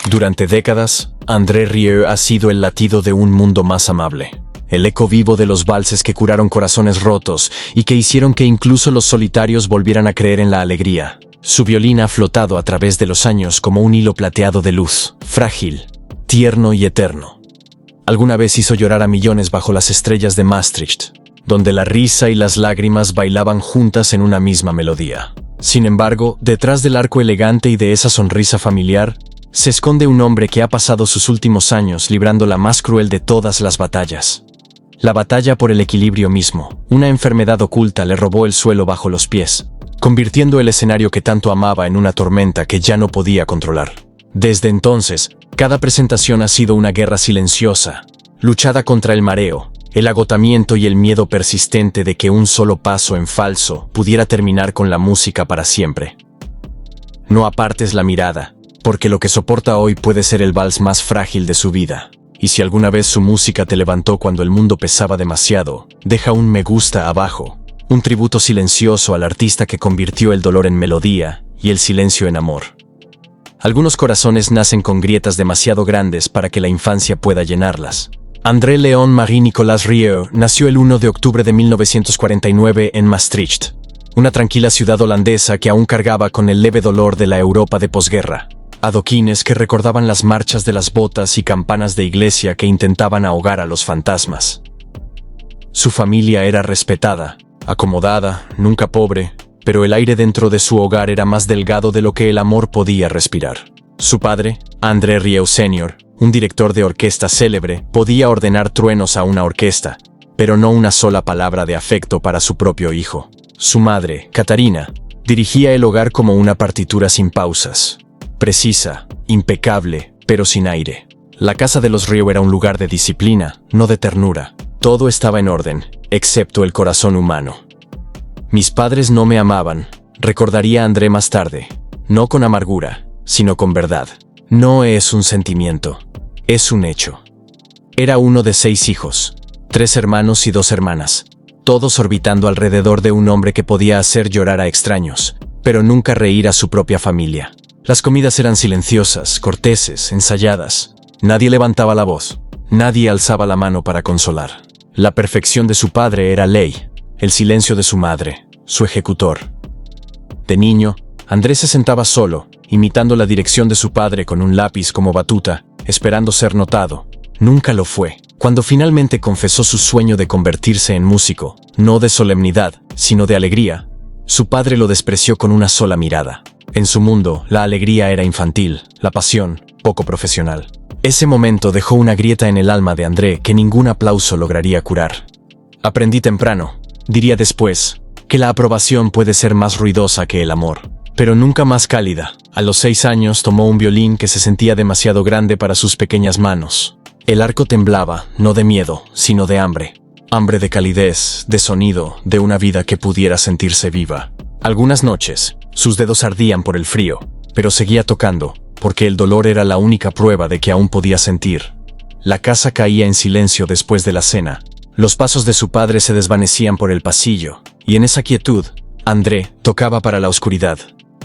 Durante décadas, André Rieu ha sido el latido de un mundo más amable. El eco vivo de los valses que curaron corazones rotos y que hicieron que incluso los solitarios volvieran a creer en la alegría. Su violín ha flotado a través de los años como un hilo plateado de luz, frágil, tierno y eterno. Alguna vez hizo llorar a millones bajo las estrellas de Maastricht, donde la risa y las lágrimas bailaban juntas en una misma melodía. Sin embargo, detrás del arco elegante y de esa sonrisa familiar, se esconde un hombre que ha pasado sus últimos años librando la más cruel de todas las batallas. La batalla por el equilibrio mismo. Una enfermedad oculta le robó el suelo bajo los pies, convirtiendo el escenario que tanto amaba en una tormenta que ya no podía controlar. Desde entonces, cada presentación ha sido una guerra silenciosa, luchada contra el mareo, el agotamiento y el miedo persistente de que un solo paso en falso pudiera terminar con la música para siempre. No apartes la mirada, porque lo que soporta hoy puede ser el vals más frágil de su vida. Y si alguna vez su música te levantó cuando el mundo pesaba demasiado, deja un me gusta abajo, un tributo silencioso al artista que convirtió el dolor en melodía y el silencio en amor. Algunos corazones nacen con grietas demasiado grandes para que la infancia pueda llenarlas. André Léon Marie Nicolas Rieu nació el 1 de octubre de 1949 en Maastricht, una tranquila ciudad holandesa que aún cargaba con el leve dolor de la Europa de posguerra. Adoquines que recordaban las marchas de las botas y campanas de iglesia que intentaban ahogar a los fantasmas. Su familia era respetada, acomodada, nunca pobre, pero el aire dentro de su hogar era más delgado de lo que el amor podía respirar. Su padre, André Rieu Sr., un director de orquesta célebre, podía ordenar truenos a una orquesta, pero no una sola palabra de afecto para su propio hijo. Su madre, Catarina, dirigía el hogar como una partitura sin pausas. Precisa, impecable, pero sin aire. La casa de los Rieu era un lugar de disciplina, no de ternura. Todo estaba en orden, excepto el corazón humano. Mis padres no me amaban, recordaría André más tarde. No con amargura, sino con verdad. No es un sentimiento, es un hecho. Era uno de 6 hijos, 3 hermanos y 2 hermanas, todos orbitando alrededor de un hombre que podía hacer llorar a extraños, pero nunca reír a su propia familia. Las comidas eran silenciosas, corteses, ensayadas. Nadie levantaba la voz. Nadie alzaba la mano para consolar. La perfección de su padre era ley. El silencio de su madre, su ejecutor. De niño, Andrés se sentaba solo, imitando la dirección de su padre con un lápiz como batuta, esperando ser notado. Nunca lo fue. Cuando finalmente confesó su sueño de convertirse en músico, no de solemnidad, sino de alegría, su padre lo despreció con una sola mirada. En su mundo, la alegría era infantil, la pasión, poco profesional. Ese momento dejó una grieta en el alma de André que ningún aplauso lograría curar. Aprendí temprano, diría después, que la aprobación puede ser más ruidosa que el amor, pero nunca más cálida. A los 6 años tomó un violín que se sentía demasiado grande para sus pequeñas manos. El arco temblaba, no de miedo, sino de hambre. Hambre de calidez, de sonido, de una vida que pudiera sentirse viva. Algunas noches, sus dedos ardían por el frío, pero seguía tocando, porque el dolor era la única prueba de que aún podía sentir. La casa caía en silencio después de la cena. Los pasos de su padre se desvanecían por el pasillo, y en esa quietud, André tocaba para la oscuridad.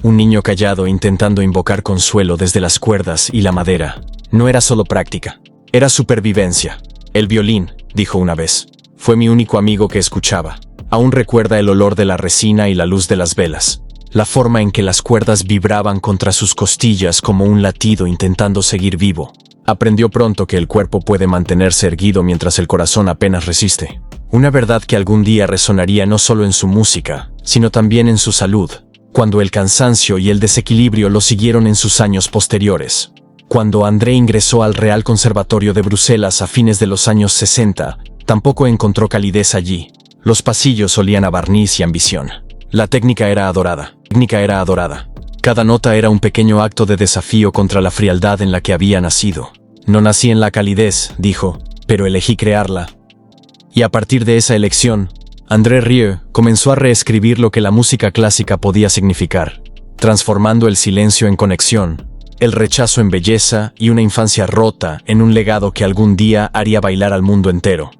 Un niño callado intentando invocar consuelo desde las cuerdas y la madera. No era solo práctica, era supervivencia. El violín, dijo una vez, fue mi único amigo que escuchaba. Aún recuerda el olor de la resina y la luz de las velas. La forma en que las cuerdas vibraban contra sus costillas como un latido intentando seguir vivo. Aprendió pronto que el cuerpo puede mantenerse erguido mientras el corazón apenas resiste. Una verdad que algún día resonaría no solo en su música, sino también en su salud, cuando el cansancio y el desequilibrio lo siguieron en sus años posteriores. Cuando André ingresó al Real Conservatorio de Bruselas a fines de los años 60, tampoco encontró calidez allí. Los pasillos olían a barniz y ambición. La técnica era adorada. Cada nota era un pequeño acto de desafío contra la frialdad en la que había nacido. No nací en la calidez, dijo, pero elegí crearla. Y a partir de esa elección, André Rieu comenzó a reescribir lo que la música clásica podía significar, transformando el silencio en conexión, el rechazo en belleza y una infancia rota en un legado que algún día haría bailar al mundo entero.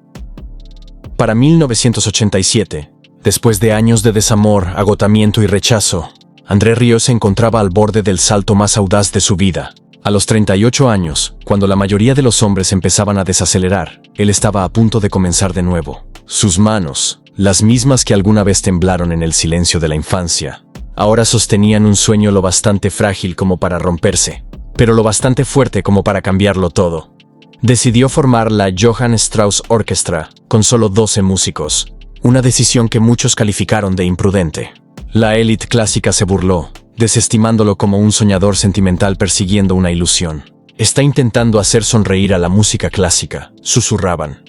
Para 1987, después de años de desamor, agotamiento y rechazo, André Rieu se encontraba al borde del salto más audaz de su vida. A los 38 años, cuando la mayoría de los hombres empezaban a desacelerar, él estaba a punto de comenzar de nuevo. Sus manos, las mismas que alguna vez temblaron en el silencio de la infancia, ahora sostenían un sueño lo bastante frágil como para romperse, pero lo bastante fuerte como para cambiarlo todo. Decidió formar la Johann Strauss Orchestra, con solo 12 músicos, una decisión que muchos calificaron de imprudente. La élite clásica se burló, desestimándolo como un soñador sentimental persiguiendo una ilusión. Está intentando hacer sonreír a la música clásica, susurraban.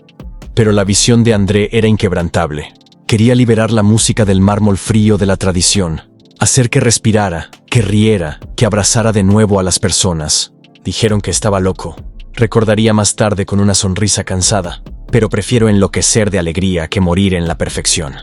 Pero la visión de André era inquebrantable. Quería liberar la música del mármol frío de la tradición, hacer que respirara, que riera, que abrazara de nuevo a las personas. Dijeron que estaba loco. Recordaría más tarde con una sonrisa cansada, pero prefiero enloquecer de alegría que morir en la perfección.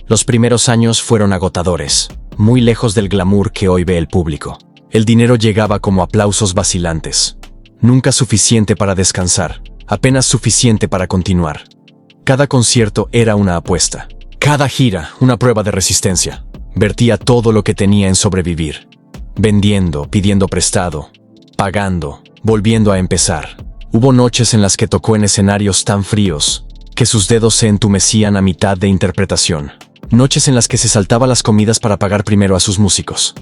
Los primeros años fueron agotadores, muy lejos del glamour que hoy ve el público. El dinero llegaba como aplausos vacilantes. Nunca suficiente para descansar, apenas suficiente para continuar. Cada concierto era una apuesta. Cada gira, una prueba de resistencia. Vertía todo lo que tenía en sobrevivir. Vendiendo, pidiendo prestado, pagando, volviendo a empezar. Hubo noches en las que tocó en escenarios tan fríos que sus dedos se entumecían a mitad de interpretación. Noches en las que se saltaba las comidas para pagar primero a sus músicos.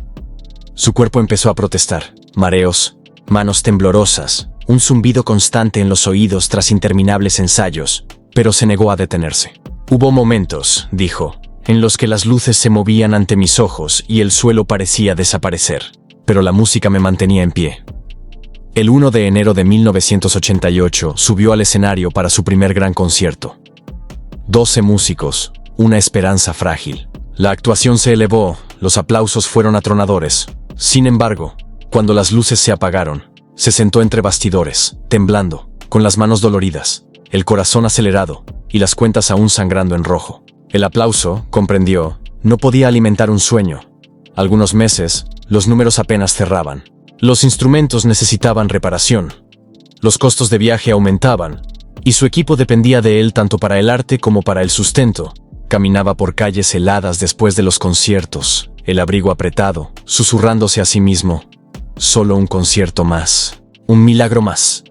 Su cuerpo empezó a protestar. Mareos, manos temblorosas, un zumbido constante en los oídos tras interminables ensayos, pero se negó a detenerse. Hubo momentos, dijo, en los que las luces se movían ante mis ojos y el suelo parecía desaparecer, pero la música me mantenía en pie. El 1 de enero de 1988 subió al escenario para su primer gran concierto. 12 músicos, una esperanza frágil. La actuación se elevó, los aplausos fueron atronadores. Sin embargo, cuando las luces se apagaron, se sentó entre bastidores, temblando, con las manos doloridas, el corazón acelerado y las cuentas aún sangrando en rojo. El aplauso, comprendió, no podía alimentar un sueño. Algunos meses, los números apenas cerraban. Los instrumentos necesitaban reparación. Los costos de viaje aumentaban, y su equipo dependía de él tanto para el arte como para el sustento. Caminaba por calles heladas después de los conciertos, el abrigo apretado, susurrándose a sí mismo. Solo un concierto más. Un milagro más.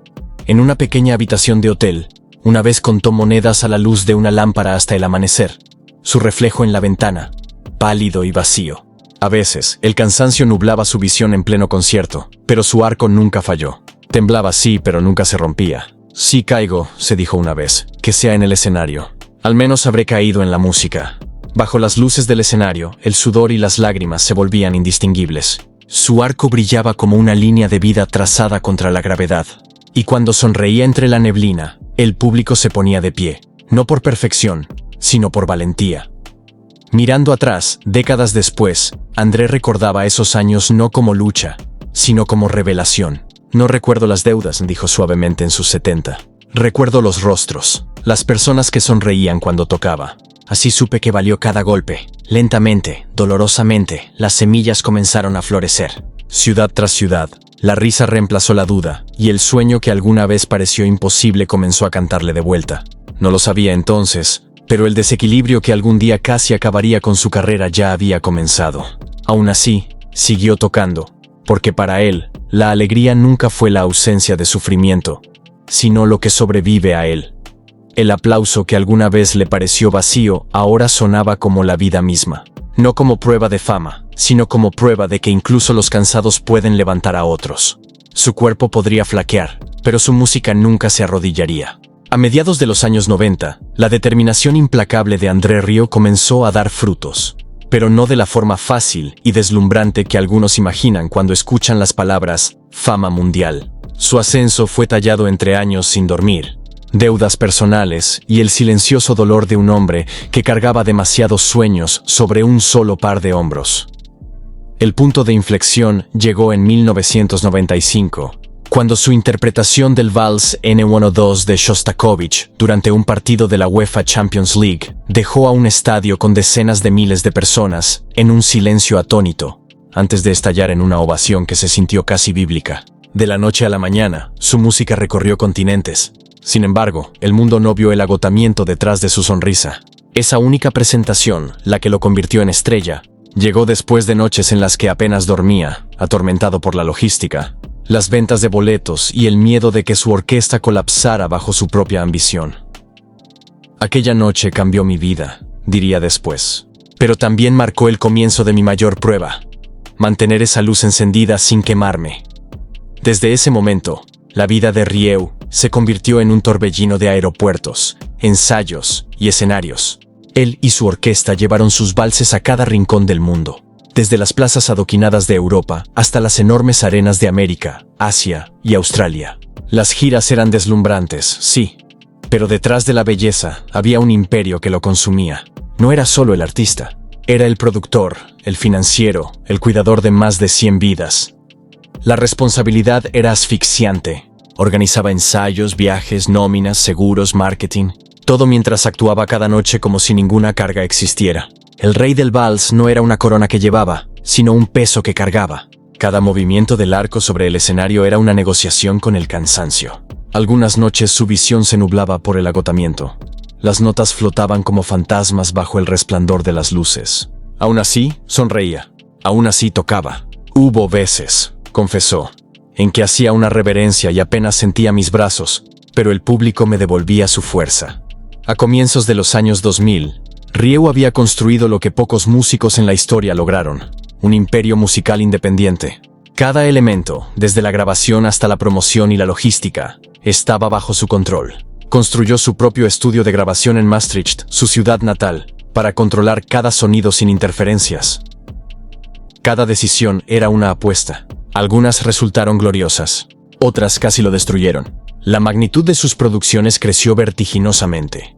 En una pequeña habitación de hotel, una vez contó monedas a la luz de una lámpara hasta el amanecer. Su reflejo en la ventana, pálido y vacío. A veces, el cansancio nublaba su visión en pleno concierto, pero su arco nunca falló. Temblaba sí, pero nunca se rompía. Si caigo, se dijo una vez, que sea en el escenario. Al menos habré caído en la música. Bajo las luces del escenario, el sudor y las lágrimas se volvían indistinguibles. Su arco brillaba como una línea de vida trazada contra la gravedad. Y cuando sonreía entre la neblina, el público se ponía de pie, no por perfección, sino por valentía. Mirando atrás, décadas después, André recordaba esos años no como lucha, sino como revelación. No recuerdo las deudas, dijo suavemente en sus 70. Recuerdo los rostros, las personas que sonreían cuando tocaba. Así supe que valió cada golpe. Lentamente, dolorosamente, las semillas comenzaron a florecer. Ciudad tras ciudad, la risa reemplazó la duda, y el sueño que alguna vez pareció imposible comenzó a cantarle de vuelta. No lo sabía entonces, pero el desequilibrio que algún día casi acabaría con su carrera ya había comenzado. Aún así, siguió tocando, porque para él, la alegría nunca fue la ausencia de sufrimiento, sino lo que sobrevive a él. El aplauso que alguna vez le pareció vacío ahora sonaba como la vida misma. No como prueba de fama, sino como prueba de que incluso los cansados pueden levantar a otros. Su cuerpo podría flaquear, pero su música nunca se arrodillaría. A mediados de los años 90, la determinación implacable de André Rieu comenzó a dar frutos, pero no de la forma fácil y deslumbrante que algunos imaginan cuando escuchan las palabras fama mundial. Su ascenso fue tallado entre años sin dormir, deudas personales y el silencioso dolor de un hombre que cargaba demasiados sueños sobre un solo par de hombros. El punto de inflexión llegó en 1995, cuando su interpretación del Vals N1-2 de Shostakovich durante un partido de la UEFA Champions League dejó a un estadio con decenas de miles de personas en un silencio atónito, antes de estallar en una ovación que se sintió casi bíblica. De la noche a la mañana, su música recorrió continentes. Sin embargo, el mundo no vio el agotamiento detrás de su sonrisa. Esa única presentación, la que lo convirtió en estrella, llegó después de noches en las que apenas dormía, atormentado por la logística, las ventas de boletos y el miedo de que su orquesta colapsara bajo su propia ambición. Aquella noche cambió mi vida, diría después, pero también marcó el comienzo de mi mayor prueba: mantener esa luz encendida sin quemarme. Desde ese momento, la vida de Rieu se convirtió en un torbellino de aeropuertos, ensayos y escenarios. Él y su orquesta llevaron sus valses a cada rincón del mundo, desde las plazas adoquinadas de Europa hasta las enormes arenas de América, Asia y Australia. Las giras eran deslumbrantes, sí, pero detrás de la belleza había un imperio que lo consumía. No era solo el artista, era el productor, el financiero, el cuidador de más de 100 vidas. La responsabilidad era asfixiante. Organizaba ensayos, viajes, nóminas, seguros, marketing, todo mientras actuaba cada noche como si ninguna carga existiera. El rey del vals no era una corona que llevaba, sino un peso que cargaba. Cada movimiento del arco sobre el escenario era una negociación con el cansancio. Algunas noches su visión se nublaba por el agotamiento. Las notas flotaban como fantasmas bajo el resplandor de las luces. Aún así, sonreía. Aún así tocaba. Hubo veces, confesó, en que hacía una reverencia y apenas sentía mis brazos, pero el público me devolvía su fuerza. A comienzos de los años 2000, Rieu había construido lo que pocos músicos en la historia lograron: un imperio musical independiente. Cada elemento, desde la grabación hasta la promoción y la logística, estaba bajo su control. Construyó su propio estudio de grabación en Maastricht, su ciudad natal, para controlar cada sonido sin interferencias. Cada decisión era una apuesta. Algunas resultaron gloriosas, otras casi lo destruyeron. La magnitud de sus producciones creció vertiginosamente.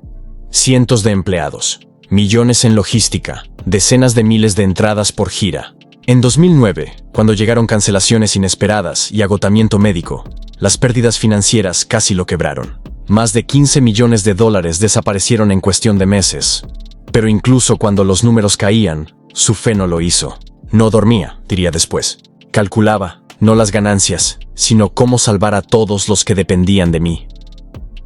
Cientos de empleados, millones en logística, decenas de miles de entradas por gira. En 2009, cuando llegaron cancelaciones inesperadas y agotamiento médico, las pérdidas financieras casi lo quebraron. Más de 15 millones de dólares desaparecieron en cuestión de meses. Pero incluso cuando los números caían, su fe no lo hizo. No dormía, diría después. Calculaba, no las ganancias, sino cómo salvar a todos los que dependían de mí.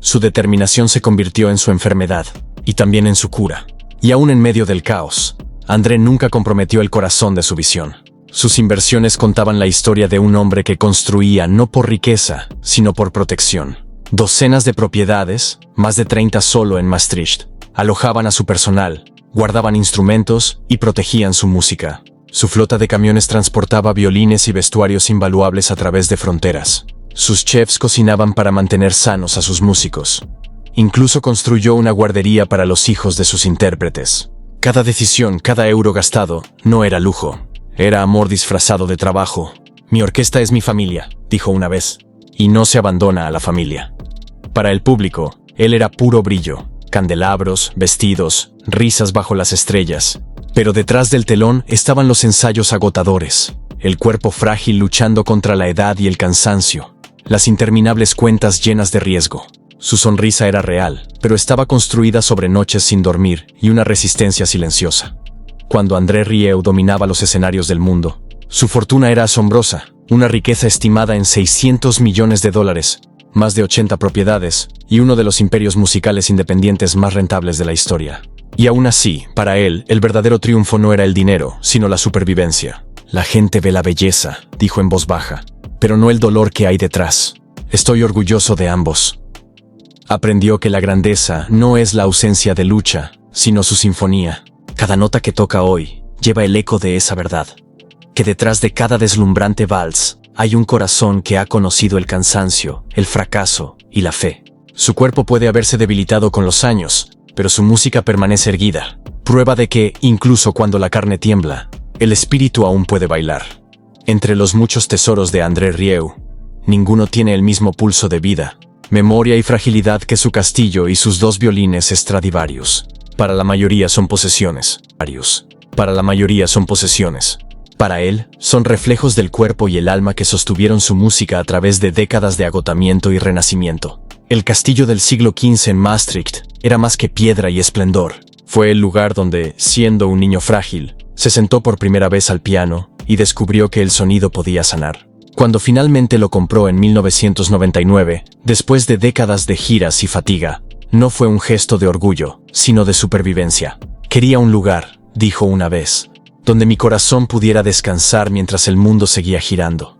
Su determinación se convirtió en su enfermedad, y también en su cura. Y aún en medio del caos, André nunca comprometió el corazón de su visión. Sus inversiones contaban la historia de un hombre que construía no por riqueza, sino por protección. Docenas de propiedades, más de 30 solo en Maastricht, alojaban a su personal, guardaban instrumentos y protegían su música. Su flota de camiones transportaba violines y vestuarios invaluables a través de fronteras. Sus chefs cocinaban para mantener sanos a sus músicos. Incluso construyó una guardería para los hijos de sus intérpretes. Cada decisión, cada euro gastado, no era lujo. Era amor disfrazado de trabajo. «Mi orquesta es mi familia», dijo una vez, y no se abandona a la familia. Para el público, él era puro brillo, candelabros, vestidos, risas bajo las estrellas. Pero detrás del telón estaban los ensayos agotadores, el cuerpo frágil luchando contra la edad y el cansancio, las interminables cuentas llenas de riesgo. Su sonrisa era real, pero estaba construida sobre noches sin dormir y una resistencia silenciosa. Cuando André Rieu dominaba los escenarios del mundo, su fortuna era asombrosa, una riqueza estimada en 600 millones de dólares, más de 80 propiedades y uno de los imperios musicales independientes más rentables de la historia. Y aún así, para él, el verdadero triunfo no era el dinero, sino la supervivencia. «La gente ve la belleza», dijo en voz baja, «pero no el dolor que hay detrás. Estoy orgulloso de ambos». Aprendió que la grandeza no es la ausencia de lucha, sino su sinfonía. Cada nota que toca hoy lleva el eco de esa verdad. Que detrás de cada deslumbrante vals hay un corazón que ha conocido el cansancio, el fracaso y la fe. Su cuerpo puede haberse debilitado con los años, pero su música permanece erguida, prueba de que, incluso cuando la carne tiembla, el espíritu aún puede bailar. Entre los muchos tesoros de André Rieu, ninguno tiene el mismo pulso de vida, memoria y fragilidad que su castillo y sus 2 violines Stradivarius. Para la mayoría son posesiones. Para la mayoría son posesiones. Para él, son reflejos del cuerpo y el alma que sostuvieron su música a través de décadas de agotamiento y renacimiento. El castillo del siglo XV en Maastricht era más que piedra y esplendor. Fue el lugar donde, siendo un niño frágil, se sentó por primera vez al piano y descubrió que el sonido podía sanar. Cuando finalmente lo compró en 1999, después de décadas de giras y fatiga, no fue un gesto de orgullo, sino de supervivencia. «Quería un lugar», dijo una vez, «donde mi corazón pudiera descansar mientras el mundo seguía girando».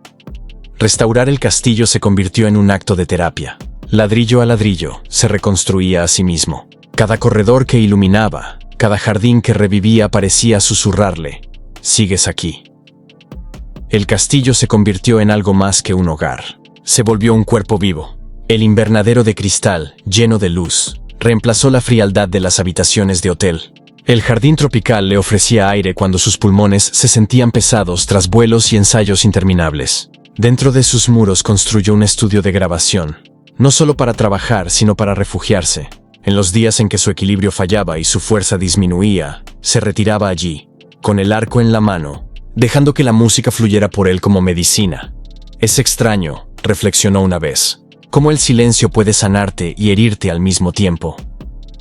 Restaurar el castillo se convirtió en un acto de terapia. Ladrillo a ladrillo, se reconstruía a sí mismo. Cada corredor que iluminaba, cada jardín que revivía parecía susurrarle: «Sigues aquí». El castillo se convirtió en algo más que un hogar. Se volvió un cuerpo vivo. El invernadero de cristal, lleno de luz, reemplazó la frialdad de las habitaciones de hotel. El jardín tropical le ofrecía aire cuando sus pulmones se sentían pesados tras vuelos y ensayos interminables. Dentro de sus muros construyó un estudio de grabación, no solo para trabajar, sino para refugiarse. En los días en que su equilibrio fallaba y su fuerza disminuía, se retiraba allí, con el arco en la mano, dejando que la música fluyera por él como medicina. Es extraño, reflexionó una vez, cómo el silencio puede sanarte y herirte al mismo tiempo.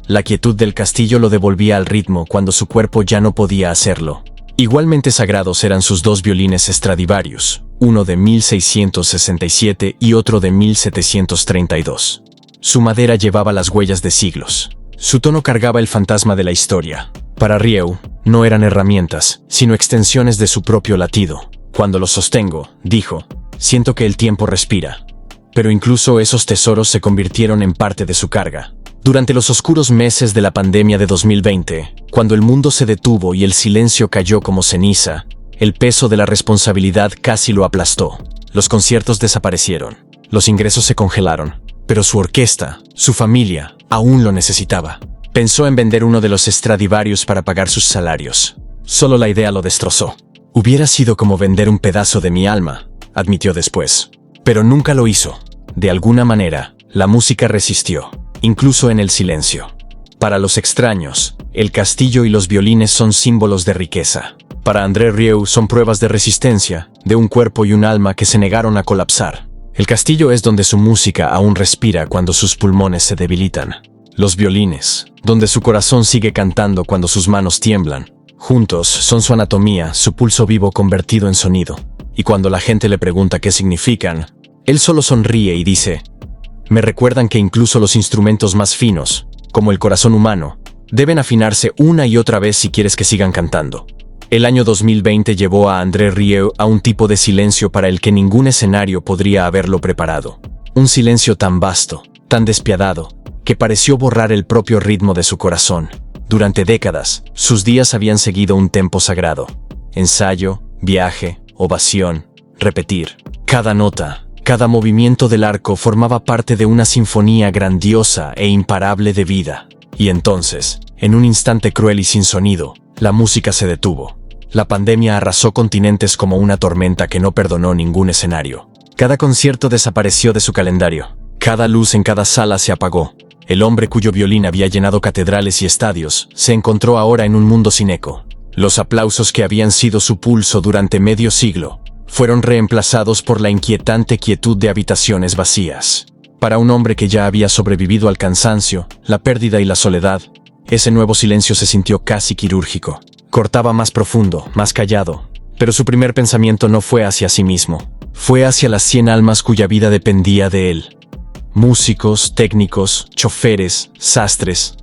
La quietud del castillo lo devolvía al ritmo cuando su cuerpo ya no podía hacerlo. Igualmente sagrados eran sus dos violines Stradivarius, uno de 1667 y otro de 1732. Su madera llevaba las huellas de siglos. Su tono cargaba el fantasma de la historia. Para Rieu, no eran herramientas, sino extensiones de su propio latido. Cuando los sostengo, dijo, siento que el tiempo respira. Pero incluso esos tesoros se convirtieron en parte de su carga. Durante los oscuros meses de la pandemia de 2020, cuando el mundo se detuvo y el silencio cayó como ceniza, el peso de la responsabilidad casi lo aplastó. Los conciertos desaparecieron, los ingresos se congelaron, pero su orquesta, su familia, aún lo necesitaba. Pensó en vender uno de los Stradivarius para pagar sus salarios. Solo la idea lo destrozó. Hubiera sido como vender un pedazo de mi alma, admitió después. Pero nunca lo hizo. De alguna manera, la música resistió, incluso en el silencio. Para los extraños, el castillo y los violines son símbolos de riqueza. Para André Rieu son pruebas de resistencia, de un cuerpo y un alma que se negaron a colapsar. El castillo es donde su música aún respira cuando sus pulmones se debilitan. Los violines, donde su corazón sigue cantando cuando sus manos tiemblan. Juntos son su anatomía, su pulso vivo convertido en sonido. Y cuando la gente le pregunta qué significan, él solo sonríe y dice: me recuerdan que incluso los instrumentos más finos, como el corazón humano, deben afinarse una y otra vez si quieres que sigan cantando. El año 2020 llevó a André Rieu a un tipo de silencio para el que ningún escenario podría haberlo preparado. Un silencio tan vasto, tan despiadado, que pareció borrar el propio ritmo de su corazón. Durante décadas, sus días habían seguido un tempo sagrado. Ensayo, viaje, ovación, repetir. Cada nota, cada movimiento del arco formaba parte de una sinfonía grandiosa e imparable de vida. Y entonces, en un instante cruel y sin sonido, la música se detuvo. La pandemia arrasó continentes como una tormenta que no perdonó ningún escenario. Cada concierto desapareció de su calendario. Cada luz en cada sala se apagó. El hombre cuyo violín había llenado catedrales y estadios se encontró ahora en un mundo sin eco. Los aplausos que habían sido su pulso durante medio siglo fueron reemplazados por la inquietante quietud de habitaciones vacías. Para un hombre que ya había sobrevivido al cansancio, la pérdida y la soledad, ese nuevo silencio se sintió casi quirúrgico. Cortaba más profundo, más callado, pero su primer pensamiento no fue hacia sí mismo. Fue hacia las 100 almas cuya vida dependía de él. Músicos, técnicos, choferes, sastres,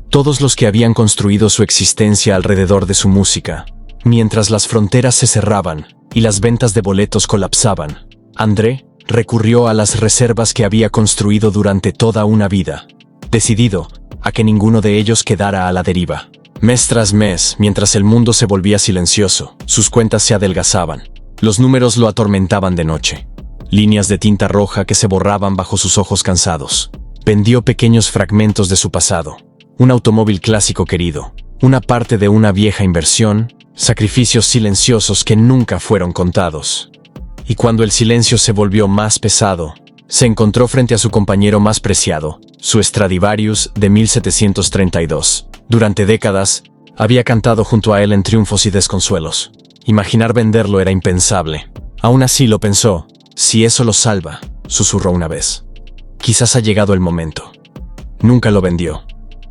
todos los que habían construido su existencia alrededor de su música. Mientras las fronteras se cerraban y las ventas de boletos colapsaban, André recurrió a las reservas que había construido durante toda una vida, decidido a que ninguno de ellos quedara a la deriva. Mes tras mes, mientras el mundo se volvía silencioso, sus cuentas se adelgazaban. Los números lo atormentaban de noche. Líneas de tinta roja que se borraban bajo sus ojos cansados. Vendió pequeños fragmentos de su pasado. Un automóvil clásico querido, una parte de una vieja inversión, sacrificios silenciosos que nunca fueron contados. Y cuando el silencio se volvió más pesado, se encontró frente a su compañero más preciado, su Stradivarius de 1732. Durante décadas, había cantado junto a él en triunfos y desconsuelos. Imaginar venderlo era impensable. Aún así lo pensó. Si eso lo salva, susurró una vez. Quizás ha llegado el momento. Nunca lo vendió,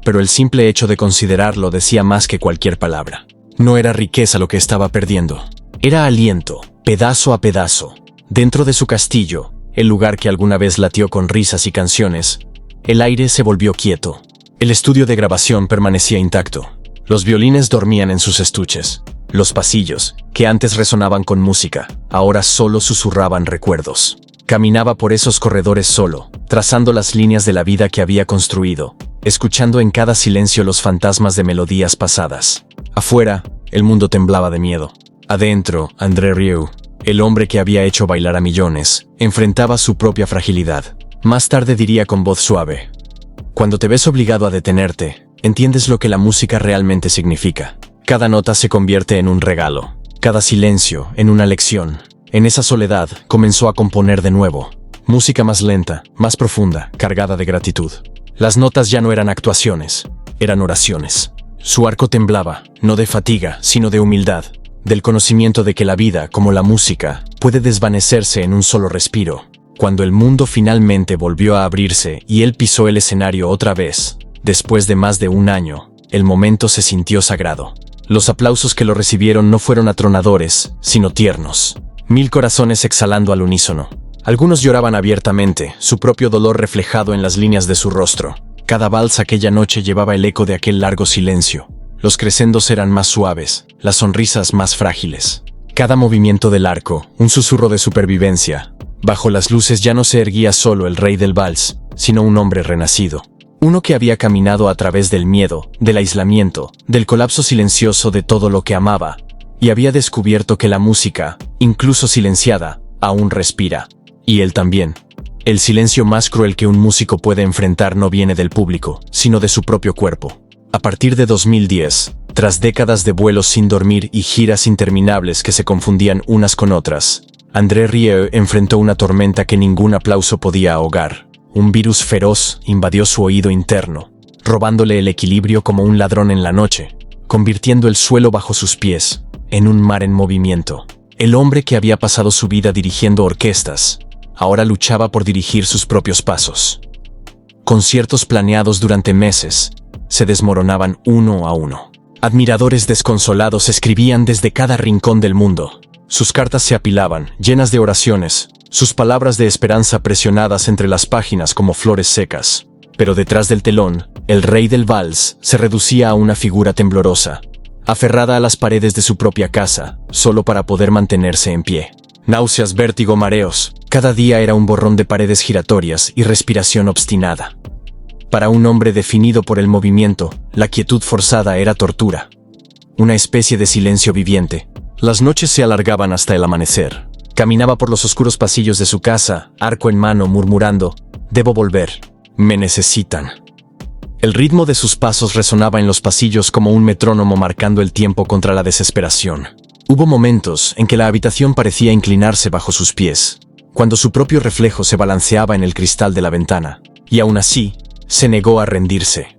pero el simple hecho de considerarlo decía más que cualquier palabra. No era riqueza lo que estaba perdiendo. Era aliento, pedazo a pedazo. Dentro de su castillo, el lugar que alguna vez latió con risas y canciones, el aire se volvió quieto. El estudio de grabación permanecía intacto. Los violines dormían en sus estuches. Los pasillos, que antes resonaban con música, ahora solo susurraban recuerdos. Caminaba por esos corredores solo, trazando las líneas de la vida que había construido, escuchando en cada silencio los fantasmas de melodías pasadas. Afuera, el mundo temblaba de miedo. Adentro, André Rieu, el hombre que había hecho bailar a millones, enfrentaba su propia fragilidad. Más tarde diría con voz suave: cuando te ves obligado a detenerte, entiendes lo que la música realmente significa. Cada nota se convierte en un regalo, cada silencio en una lección. En esa soledad, comenzó a componer de nuevo. Música más lenta, más profunda, cargada de gratitud. Las notas ya no eran actuaciones, eran oraciones. Su arco temblaba, no de fatiga, sino de humildad, del conocimiento de que la vida, como la música, puede desvanecerse en un solo respiro. Cuando el mundo finalmente volvió a abrirse y él pisó el escenario otra vez, después de más de un año, el momento se sintió sagrado. Los aplausos que lo recibieron no fueron atronadores, sino tiernos. 1000 corazones exhalando al unísono. Algunos lloraban abiertamente, su propio dolor reflejado en las líneas de su rostro. Cada vals aquella noche llevaba el eco de aquel largo silencio. Los crescendos eran más suaves, las sonrisas más frágiles. Cada movimiento del arco, un susurro de supervivencia. Bajo las luces ya no se erguía solo el rey del vals, sino un hombre renacido. Uno que había caminado a través del miedo, del aislamiento, del colapso silencioso de todo lo que amaba, y había descubierto que la música, incluso silenciada, aún respira. Y él también. El silencio más cruel que un músico puede enfrentar no viene del público, sino de su propio cuerpo. A partir de 2010, tras décadas de vuelos sin dormir y giras interminables que se confundían unas con otras, André Rieu enfrentó una tormenta que ningún aplauso podía ahogar. Un virus feroz invadió su oído interno, robándole el equilibrio como un ladrón en la noche, convirtiendo el suelo bajo sus pies en un mar en movimiento. El hombre que había pasado su vida dirigiendo orquestas, ahora luchaba por dirigir sus propios pasos. Conciertos planeados durante meses se desmoronaban uno a uno. Admiradores desconsolados escribían desde cada rincón del mundo. Sus cartas se apilaban, llenas de oraciones, sus palabras de esperanza presionadas entre las páginas como flores secas. Pero detrás del telón, el rey del vals se reducía a una figura temblorosa, aferrada a las paredes de su propia casa, solo para poder mantenerse en pie. Náuseas, vértigo, mareos. Cada día era un borrón de paredes giratorias y respiración obstinada. Para un hombre definido por el movimiento, la quietud forzada era tortura. Una especie de silencio viviente. Las noches se alargaban hasta el amanecer. Caminaba por los oscuros pasillos de su casa, arco en mano, murmurando: «Debo volver. Me necesitan». El ritmo de sus pasos resonaba en los pasillos como un metrónomo marcando el tiempo contra la desesperación. Hubo momentos en que la habitación parecía inclinarse bajo sus pies, cuando su propio reflejo se balanceaba en el cristal de la ventana, y aún así, se negó a rendirse.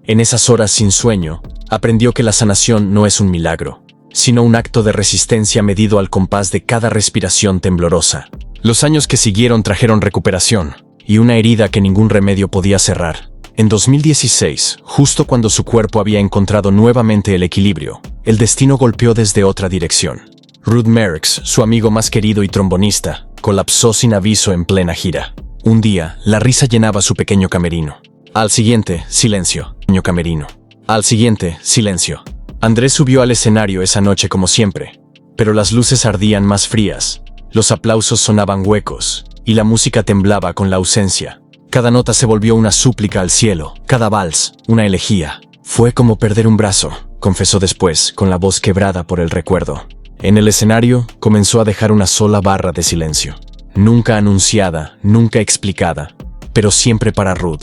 En esas horas sin sueño, aprendió que la sanación no es un milagro, sino un acto de resistencia medido al compás de cada respiración temblorosa. Los años que siguieron trajeron recuperación, y una herida que ningún remedio podía cerrar. En 2016, justo cuando su cuerpo había encontrado nuevamente el equilibrio, el destino golpeó desde otra dirección. Ruud Marx, su amigo más querido y trombonista, colapsó sin aviso en plena gira. Un día, la risa llenaba su pequeño camerino. Al siguiente, silencio. Pequeño camerino. Al siguiente, silencio. Andrés subió al escenario esa noche como siempre, pero las luces ardían más frías, los aplausos sonaban huecos, y la música temblaba con la ausencia. Cada nota se volvió una súplica al cielo, cada vals, una elegía. Fue como perder un brazo, confesó después, con la voz quebrada por el recuerdo. En el escenario, comenzó a dejar una sola barra de silencio. Nunca anunciada, nunca explicada, pero siempre para Ruud.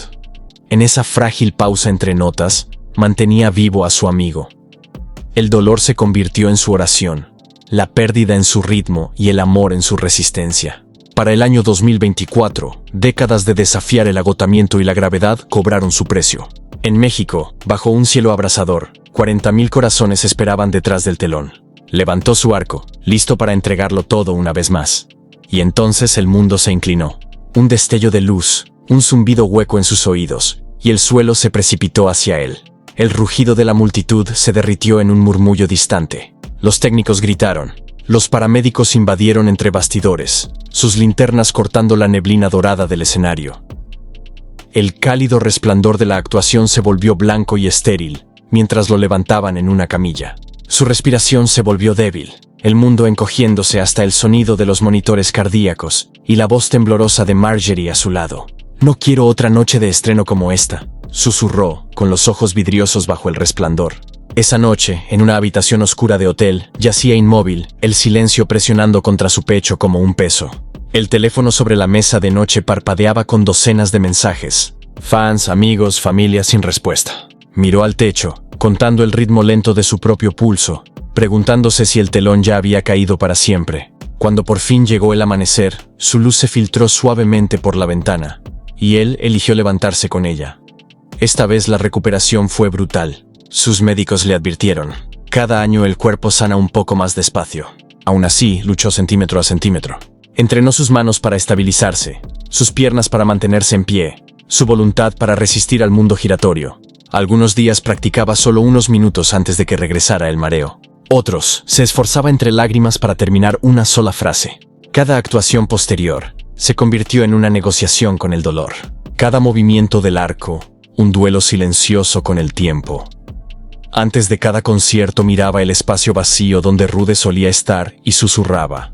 En esa frágil pausa entre notas, mantenía vivo a su amigo. El dolor se convirtió en su oración, la pérdida en su ritmo y el amor en su resistencia. Para el año 2024, décadas de desafiar el agotamiento y la gravedad cobraron su precio. En México, bajo un cielo abrasador, 40.000 corazones esperaban detrás del telón. Levantó su arco, listo para entregarlo todo una vez más. Y entonces el mundo se inclinó. Un destello de luz, un zumbido hueco en sus oídos, y el suelo se precipitó hacia él. El rugido de la multitud se derritió en un murmullo distante. Los técnicos gritaron. Los paramédicos invadieron entre bastidores, sus linternas cortando la neblina dorada del escenario. El cálido resplandor de la actuación se volvió blanco y estéril, mientras lo levantaban en una camilla. Su respiración se volvió débil, el mundo encogiéndose hasta el sonido de los monitores cardíacos y la voz temblorosa de Marjorie a su lado. «No quiero otra noche de estreno como esta», susurró, con los ojos vidriosos bajo el resplandor. Esa noche, en una habitación oscura de hotel, yacía inmóvil, el silencio presionando contra su pecho como un peso. El teléfono sobre la mesa de noche parpadeaba con docenas de mensajes. Fans, amigos, familia sin respuesta. Miró al techo, contando el ritmo lento de su propio pulso, preguntándose si el telón ya había caído para siempre. Cuando por fin llegó el amanecer, su luz se filtró suavemente por la ventana, y él eligió levantarse con ella. Esta vez la recuperación fue brutal. Sus médicos le advirtieron: cada año el cuerpo sana un poco más despacio. Aún así, luchó centímetro a centímetro. Entrenó sus manos para estabilizarse, sus piernas para mantenerse en pie, su voluntad para resistir al mundo giratorio. Algunos días practicaba solo unos minutos antes de que regresara el mareo. Otros, se esforzaba entre lágrimas para terminar una sola frase. Cada actuación posterior se convirtió en una negociación con el dolor. Cada movimiento del arco, un duelo silencioso con el tiempo. Antes de cada concierto miraba el espacio vacío donde Rude solía estar y susurraba: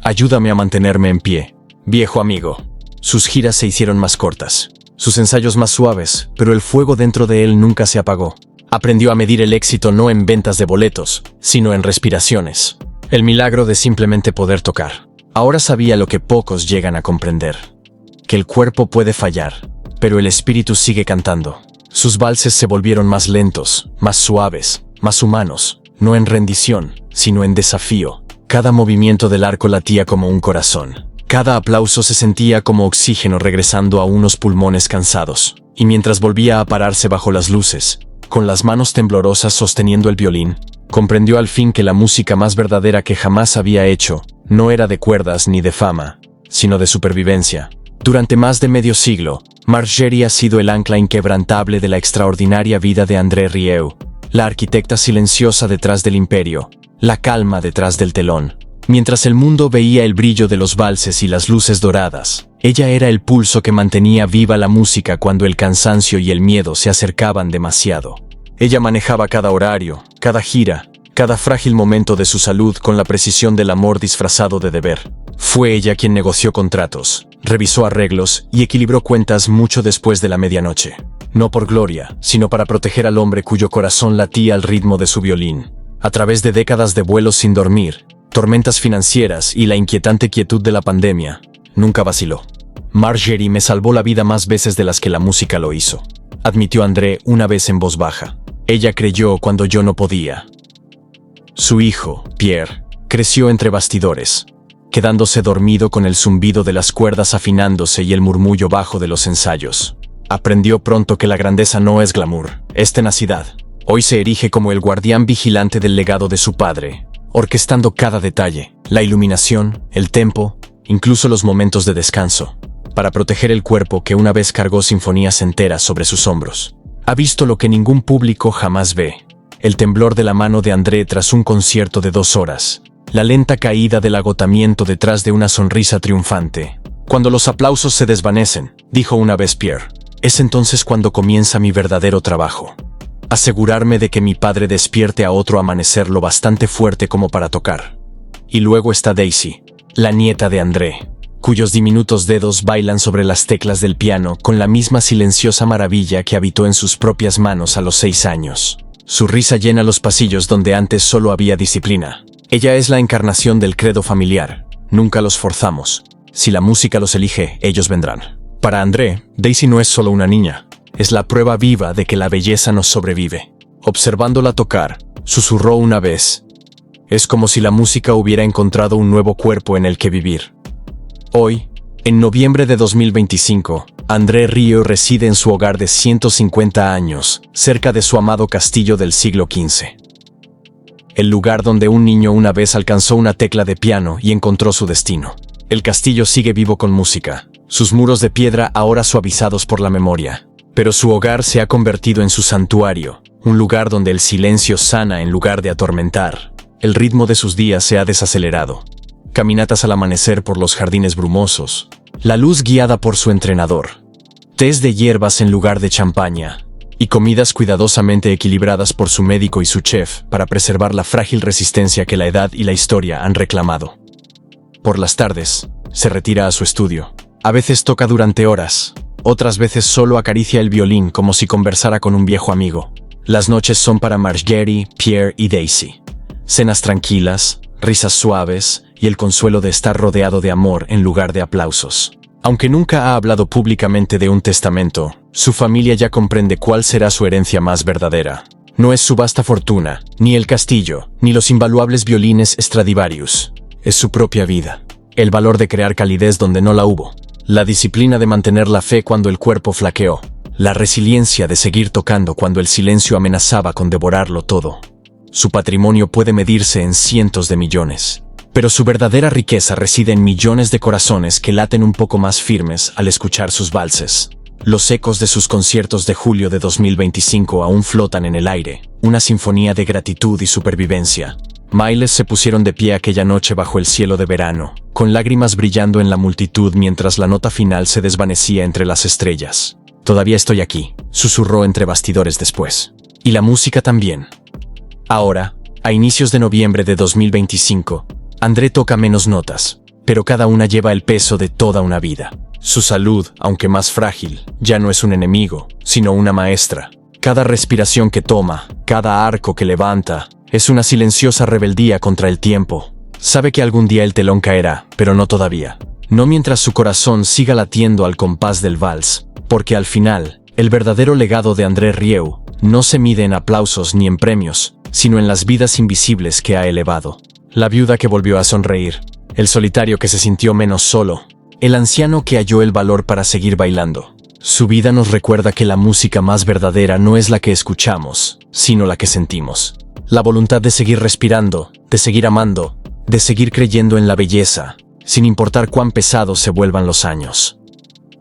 «Ayúdame a mantenerme en pie, viejo amigo». Sus giras se hicieron más cortas, sus ensayos más suaves, pero el fuego dentro de él nunca se apagó. Aprendió a medir el éxito no en ventas de boletos, sino en respiraciones. El milagro de simplemente poder tocar. Ahora sabía lo que pocos llegan a comprender: que el cuerpo puede fallar, pero el espíritu sigue cantando. Sus valses se volvieron más lentos, más suaves, más humanos, no en rendición, sino en desafío. Cada movimiento del arco latía como un corazón. Cada aplauso se sentía como oxígeno regresando a unos pulmones cansados. Y mientras volvía a pararse bajo las luces, con las manos temblorosas sosteniendo el violín, comprendió al fin que la música más verdadera que jamás había hecho no era de cuerdas ni de fama, sino de supervivencia. Durante más de medio siglo, Marjorie ha sido el ancla inquebrantable de la extraordinaria vida de André Rieu, la arquitecta silenciosa detrás del imperio, la calma detrás del telón. Mientras el mundo veía el brillo de los valses y las luces doradas, ella era el pulso que mantenía viva la música cuando el cansancio y el miedo se acercaban demasiado. Ella manejaba cada horario, cada gira, cada frágil momento de su salud con la precisión del amor disfrazado de deber. Fue ella quien negoció contratos, revisó arreglos y equilibró cuentas mucho después de la medianoche. No por gloria, sino para proteger al hombre cuyo corazón latía al ritmo de su violín. A través de décadas de vuelos sin dormir, tormentas financieras y la inquietante quietud de la pandemia, nunca vaciló. Marjorie me salvó la vida más veces de las que la música lo hizo, admitió André una vez en voz baja. Ella creyó cuando yo no podía. Su hijo, Pierre, creció entre bastidores, quedándose dormido con el zumbido de las cuerdas afinándose y el murmullo bajo de los ensayos. Aprendió pronto que la grandeza no es glamour, es tenacidad. Hoy se erige como el guardián vigilante del legado de su padre, orquestando cada detalle, la iluminación, el tempo, incluso los momentos de descanso, para proteger el cuerpo que una vez cargó sinfonías enteras sobre sus hombros. Ha visto lo que ningún público jamás ve: el temblor de la mano de André tras un concierto de 2 horas, la lenta caída del agotamiento detrás de una sonrisa triunfante. Cuando los aplausos se desvanecen, dijo una vez Pierre, es entonces cuando comienza mi verdadero trabajo. Asegurarme de que mi padre despierte a otro amanecer lo bastante fuerte como para tocar. Y luego está Daisy, la nieta de André, cuyos diminutos dedos bailan sobre las teclas del piano con la misma silenciosa maravilla que habitó en sus propias manos a los 6 años. Su risa llena los pasillos donde antes solo había disciplina. Ella es la encarnación del credo familiar. Nunca los forzamos. Si la música los elige, ellos vendrán. Para André, Daisy no es solo una niña. Es la prueba viva de que la belleza nos sobrevive. Observándola tocar, susurró una vez: es como si la música hubiera encontrado un nuevo cuerpo en el que vivir. Hoy, en noviembre de 2025, André Rieu reside en su hogar de 150 años, cerca de su amado castillo del siglo XV. El lugar donde un niño una vez alcanzó una tecla de piano y encontró su destino. El castillo sigue vivo con música, sus muros de piedra ahora suavizados por la memoria. Pero su hogar se ha convertido en su santuario, un lugar donde el silencio sana en lugar de atormentar. El ritmo de sus días se ha desacelerado. Caminatas al amanecer por los jardines brumosos, la luz guiada por su entrenador. Tés de hierbas en lugar de champaña, y comidas cuidadosamente equilibradas por su médico y su chef para preservar la frágil resistencia que la edad y la historia han reclamado. Por las tardes, se retira a su estudio. A veces toca durante horas, otras veces solo acaricia el violín como si conversara con un viejo amigo. Las noches son para Marjorie, Pierre y Daisy. Cenas tranquilas, risas suaves y el consuelo de estar rodeado de amor en lugar de aplausos. Aunque nunca ha hablado públicamente de un testamento, su familia ya comprende cuál será su herencia más verdadera. No es su vasta fortuna, ni el castillo, ni los invaluables violines Stradivarius. Es su propia vida. El valor de crear calidez donde no la hubo. La disciplina de mantener la fe cuando el cuerpo flaqueó. La resiliencia de seguir tocando cuando el silencio amenazaba con devorarlo todo. Su patrimonio puede medirse en cientos de millones. Pero su verdadera riqueza reside en millones de corazones que laten un poco más firmes al escuchar sus valses. Los ecos de sus conciertos de julio de 2025 aún flotan en el aire, una sinfonía de gratitud y supervivencia. Miles se pusieron de pie aquella noche bajo el cielo de verano, con lágrimas brillando en la multitud mientras la nota final se desvanecía entre las estrellas. «Todavía estoy aquí», susurró entre bastidores después. «Y la música también». Ahora, a inicios de noviembre de 2025, André toca menos notas, pero cada una lleva el peso de toda una vida. Su salud, aunque más frágil, ya no es un enemigo, sino una maestra. Cada respiración que toma, cada arco que levanta, es una silenciosa rebeldía contra el tiempo. Sabe que algún día el telón caerá, pero no todavía. No mientras su corazón siga latiendo al compás del vals, porque al final, el verdadero legado de André Rieu no se mide en aplausos ni en premios, sino en las vidas invisibles que ha elevado. La viuda que volvió a sonreír, el solitario que se sintió menos solo, el anciano que halló el valor para seguir bailando. Su vida nos recuerda que la música más verdadera no es la que escuchamos, sino la que sentimos. La voluntad de seguir respirando, de seguir amando, de seguir creyendo en la belleza, sin importar cuán pesados se vuelvan los años.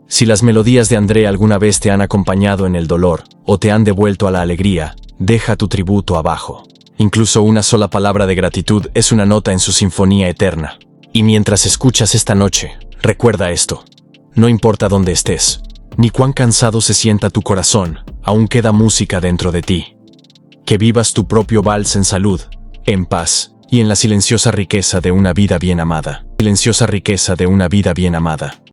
Si las melodías de André alguna vez te han acompañado en el dolor o te han devuelto a la alegría, deja tu tributo abajo. Incluso una sola palabra de gratitud es una nota en su sinfonía eterna. Y mientras escuchas esta noche, recuerda esto. No importa dónde estés, ni cuán cansado se sienta tu corazón, aún queda música dentro de ti. Que vivas tu propio vals en salud, en paz y en la silenciosa riqueza de una vida bien amada. Silenciosa riqueza de una vida bien amada.